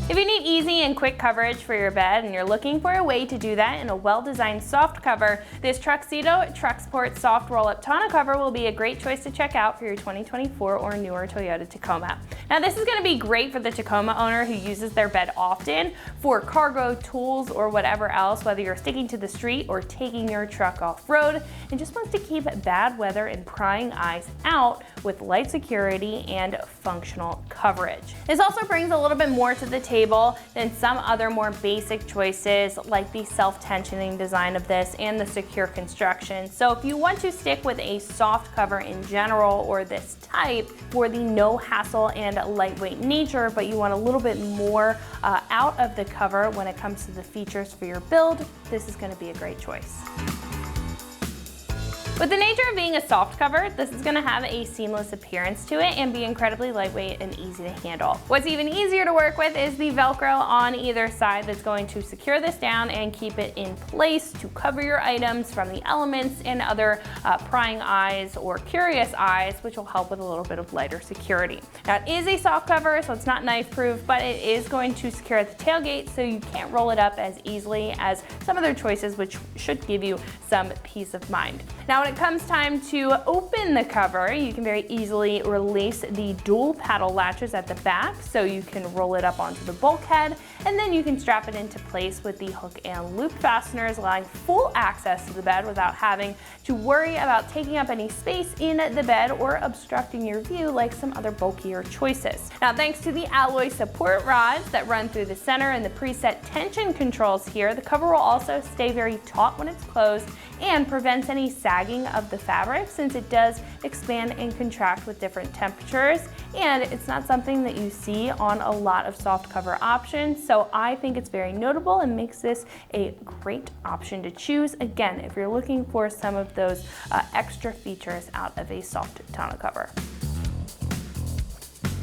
If you need easy and quick coverage for your bed and you're looking for a way to do that in a well-designed soft cover, this Truxedo TruxPort Soft Roll-Up Tonneau Cover will be a great choice to check out for your 2024 or newer Toyota Tacoma. Now this is going to be great for the Tacoma owner who uses their bed often for cargo, tools, or whatever else, whether you're sticking to the street or taking your truck off-road and just wants to keep bad weather and prying eyes out with light security and functional coverage. This also brings a little bit more to the table than some other more basic choices like the self-tensioning design of this and the secure construction. So if you want to stick with a soft cover in general or this type for the no hassle and lightweight nature, but you want a little bit more out of the cover when it comes to the features for your build, this is going to be a great choice. With the nature of being a soft cover, this is going to have a seamless appearance to it and be incredibly lightweight and easy to handle. What's even easier to work with is the Velcro on either side that's going to secure this down and keep it in place to cover your items from the elements and other prying eyes or curious eyes, which will help with a little bit of lighter security. Now it is a soft cover, so it's not knife proof, but it is going to secure at the tailgate so you can't roll it up as easily as some other choices, which should give you some peace of mind. Now when it comes time to open the cover, you can very easily release the dual paddle latches at the back so you can roll it up onto the bulkhead, and then you can strap it into place with the hook and loop fasteners, allowing full access to the bed without having to worry about taking up any space in the bed or obstructing your view like some other bulkier choices. Now thanks to the alloy support rods that run through the center and the preset tension controls here, the cover will also stay very taut when it's closed and prevents any sagging of the fabric since it does expand and contract with different temperatures, and it's not something that you see on a lot of soft cover options, so I think it's very notable and makes this a great option to choose, again, if you're looking for some of those extra features out of a soft tonneau cover.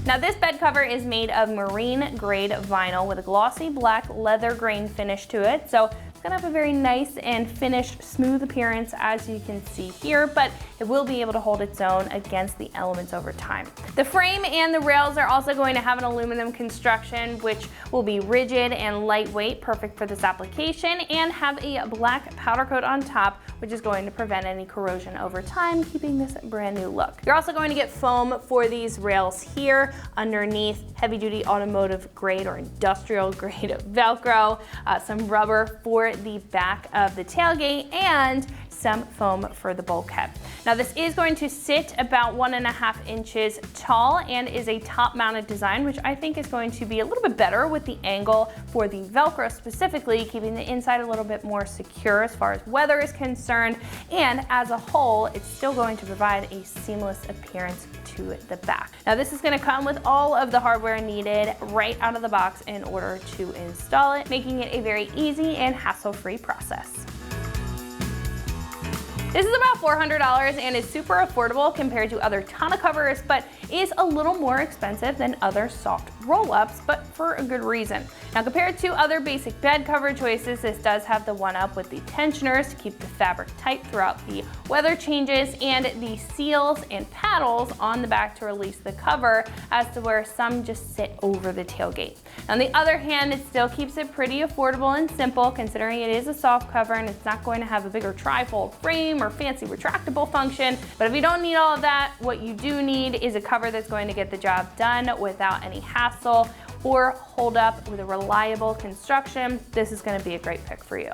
Now this bed cover is made of marine grade vinyl with a glossy black leather grain finish to it, so it's gonna have a very nice and finished, smooth appearance as you can see here, but it will be able to hold its own against the elements over time. The frame and the rails are also going to have an aluminum construction, which will be rigid and lightweight, perfect for this application, and have a black powder coat on top, which is going to prevent any corrosion over time, keeping this brand new look. You're also going to get foam for these rails here underneath, heavy duty automotive grade or industrial grade Velcro, some rubber for the back of the tailgate, and some foam for the bulkhead. Now this is going to sit about 1.5 inches tall and is a top mounted design, which I think is going to be a little bit better with the angle for the Velcro specifically, keeping the inside a little bit more secure as far as weather is concerned, and as a whole it's still going to provide a seamless appearance to the back. Now this is going to come with all of the hardware needed right out of the box in order to install it, making it a very easy and hassle-free process. This is about $400 and is super affordable compared to other tonneau covers, but is a little more expensive than other soft roll-ups, but for a good reason. Now compared to other basic bed cover choices, this does have the one-up with the tensioners to keep the fabric tight throughout the weather changes, and the seals and paddles on the back to release the cover, as to where some just sit over the tailgate. On the other hand, it still keeps it pretty affordable and simple considering it is a soft cover and it's not going to have a bigger tri-fold frame or fancy retractable function. But if you don't need all of that, what you do need is a cover that's going to get the job done without any hassle or hold up with a reliable construction. This is going to be a great pick for you.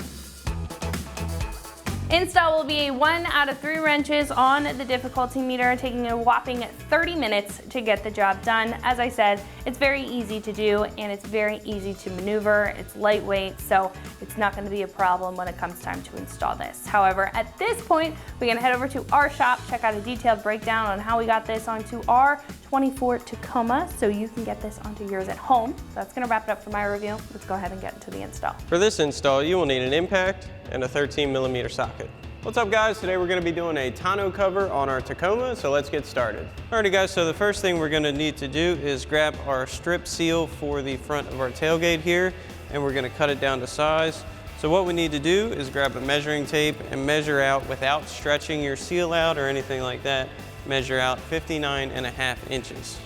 Install will be a 1 out of 3 wrenches on the difficulty meter, taking a whopping 30 minutes to get the job done. As I said, it's very easy to do and it's very easy to maneuver. It's lightweight, so it's not going to be a problem when it comes time to install this. However, at this point, we're going to head over to our shop, check out a detailed breakdown on how we got this onto our 24 Tacoma, so you can get this onto yours at home. So that's going to wrap it up for my review. Let's go ahead and get into the install. For this install, you will need an impact and a 13mm socket. What's up guys? Today we're going to be doing a tonneau cover on our Tacoma, so let's get started. Alrighty guys, so the first thing we're going to need to do is grab our strip seal for the front of our tailgate here, and we're going to cut it down to size. So what we need to do is grab a measuring tape and measure out, without stretching your seal out or anything like that, measure out 59.5 inches.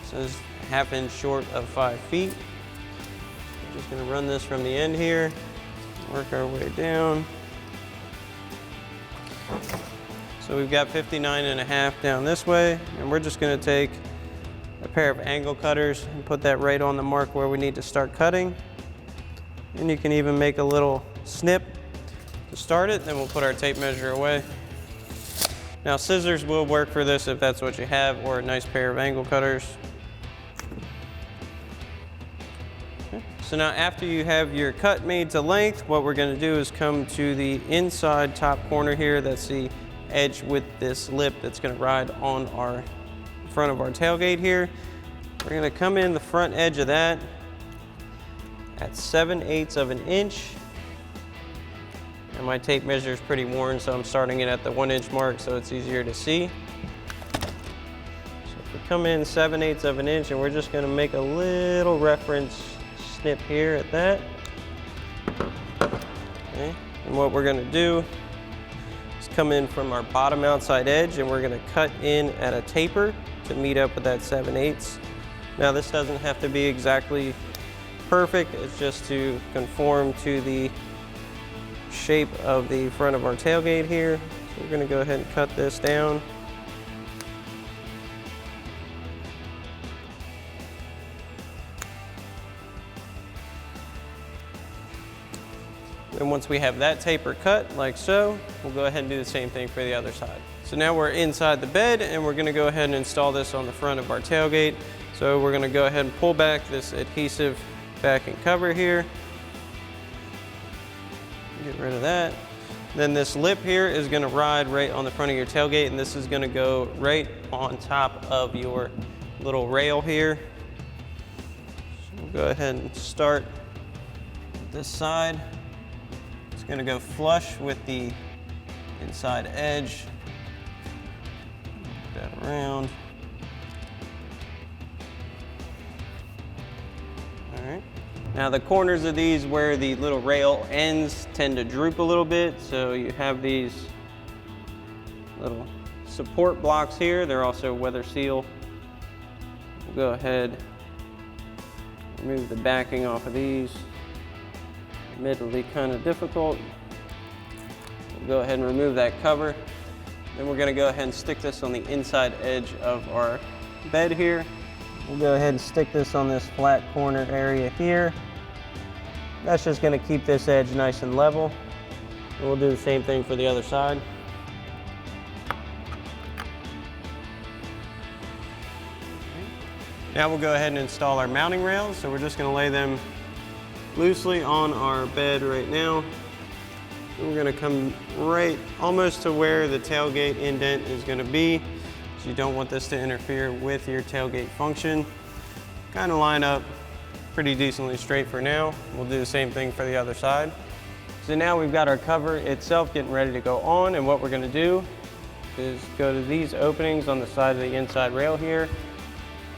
So this is 1/2 inch short of 5 feet. Just gonna run this from the end here, work our way down. So we've got 59.5 down this way, and we're just gonna take a pair of angle cutters and put that right on the mark where we need to start cutting. And you can even make a little snip to start it, then we'll put our tape measure away. Now scissors will work for this if that's what you have, or a nice pair of angle cutters. Okay. So now after you have your cut made to length, what we're gonna do is come to the inside top corner here. That's the edge with this lip that's gonna ride on our front of our tailgate here. We're gonna come in the front edge of that at 7/8 of an inch. And my tape measure is pretty worn, so I'm starting it at the 1 inch mark so it's easier to see. So if we come in 7/8 of an inch, and we're just gonna make a little reference snip here at that. Okay. And what we're gonna do is come in from our bottom outside edge, and we're gonna cut in at a taper to meet up with that 7/8. Now this doesn't have to be exactly perfect, it's just to conform to the shape of the front of our tailgate here. So we're gonna go ahead and cut this down. And once we have that taper cut, like so, we'll go ahead and do the same thing for the other side. So now we're inside the bed, and we're gonna go ahead and install this on the front of our tailgate. So we're gonna go ahead and pull back this adhesive backing cover here. Get rid of that. Then this lip here is gonna ride right on the front of your tailgate, and this is gonna go right on top of your little rail here. So we'll go ahead and start this side. It's gonna go flush with the inside edge. Move that around. All right. Now the corners of these where the little rail ends tend to droop a little bit, so you have these little support blocks here. They're also weather seal. We'll go ahead, remove the backing off of these. Admittedly kind of difficult. We'll go ahead and remove that cover. Then we're gonna go ahead and stick this on the inside edge of our bed here. We'll go ahead and stick this on this flat corner area here. That's just gonna keep this edge nice and level. And we'll do the same thing for the other side. Now we'll go ahead and install our mounting rails. So we're just gonna lay them loosely on our bed right now. And we're gonna come right almost to where the tailgate indent is gonna be. So you don't want this to interfere with your tailgate function. Kind of line up pretty decently straight for now. We'll do the same thing for the other side. So now we've got our cover itself getting ready to go on, and what we're gonna do is go to these openings on the side of the inside rail here,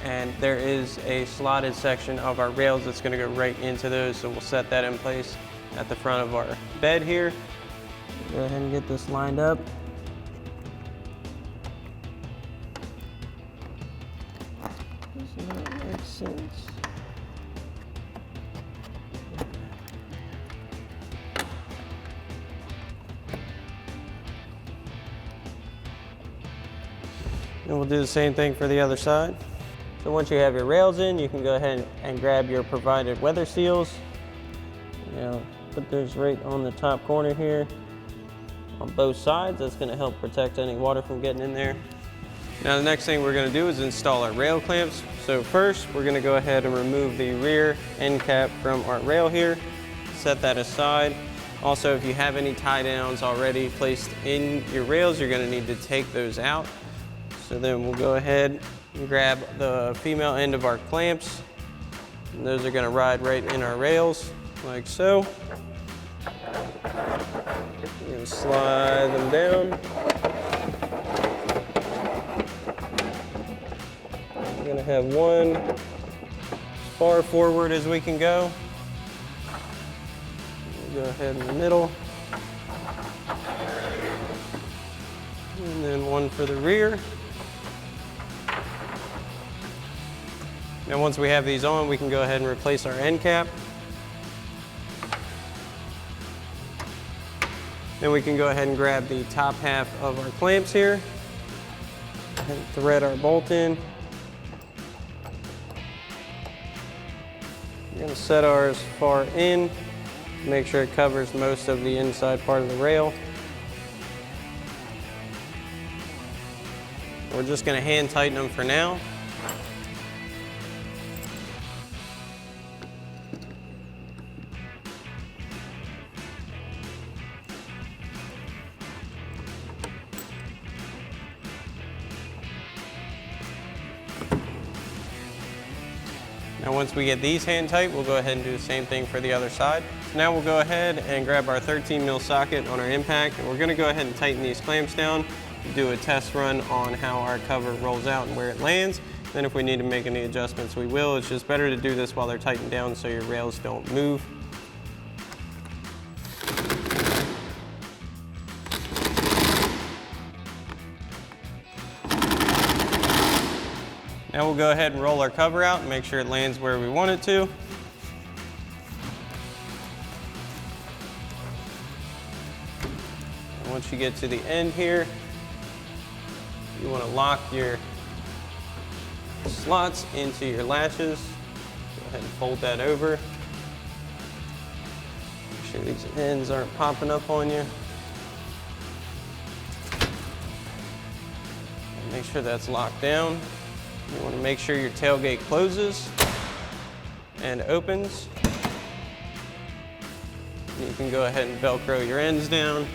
and there is a slotted section of our rails that's gonna go right into those, so we'll set that in place at the front of our bed here. Go ahead and get this lined up. Does not make sense. And we'll do the same thing for the other side. So once you have your rails in, you can go ahead and grab your provided weather seals. Now, put those right on the top corner here on both sides. That's gonna help protect any water from getting in there. Now the next thing we're gonna do is install our rail clamps. So first, we're gonna go ahead and remove the rear end cap from our rail here. Set that aside. Also, if you have any tie downs already placed in your rails, you're gonna need to take those out. So then we'll go ahead and grab the female end of our clamps. And those are gonna ride right in our rails, like so. We're gonna slide them down. We're gonna have one as far forward as we can go. We'll go ahead in the middle. And then one for the rear. Now once we have these on, we can go ahead and replace our end cap. Then we can go ahead and grab the top half of our clamps here and thread our bolt in. We're gonna set ours far in, make sure it covers most of the inside part of the rail. We're just gonna hand tighten them for now. Now once we get these hand tight, we'll go ahead and do the same thing for the other side. So now we'll go ahead and grab our 13 mil socket on our impact, and we're gonna go ahead and tighten these clamps down, do a test run on how our cover rolls out and where it lands. Then if we need to make any adjustments, we will. It's just better to do this while they're tightened down so your rails don't move. Now we'll go ahead and roll our cover out and make sure it lands where we want it to. And once you get to the end here, you want to lock your slots into your latches. Go ahead and fold that over. Make sure these ends aren't popping up on you. And make sure that's locked down. You want to make sure your tailgate closes and opens. You can go ahead and Velcro your ends down.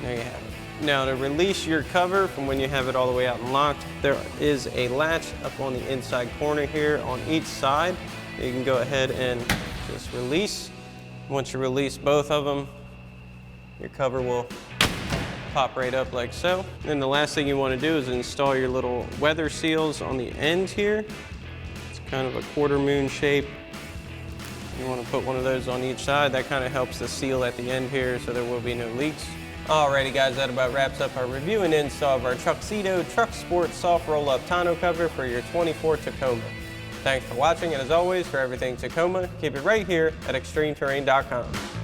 There you have it. Now to release your cover from when you have it all the way out and locked, there is a latch up on the inside corner here on each side. You can go ahead and just release. Once you release both of them, your cover will pop right up like so. Then the last thing you want to do is install your little weather seals on the end here. It's kind of a quarter moon shape. You want to put one of those on each side. That kind of helps the seal at the end here so there will be no leaks. Alrighty guys, that about wraps up our review and install of our Truxedo Truck Sport Soft Roll-Up tonneau cover for your 24 Tacoma. Thanks for watching, and as always, for everything Tacoma, keep it right here at ExtremeTerrain.com.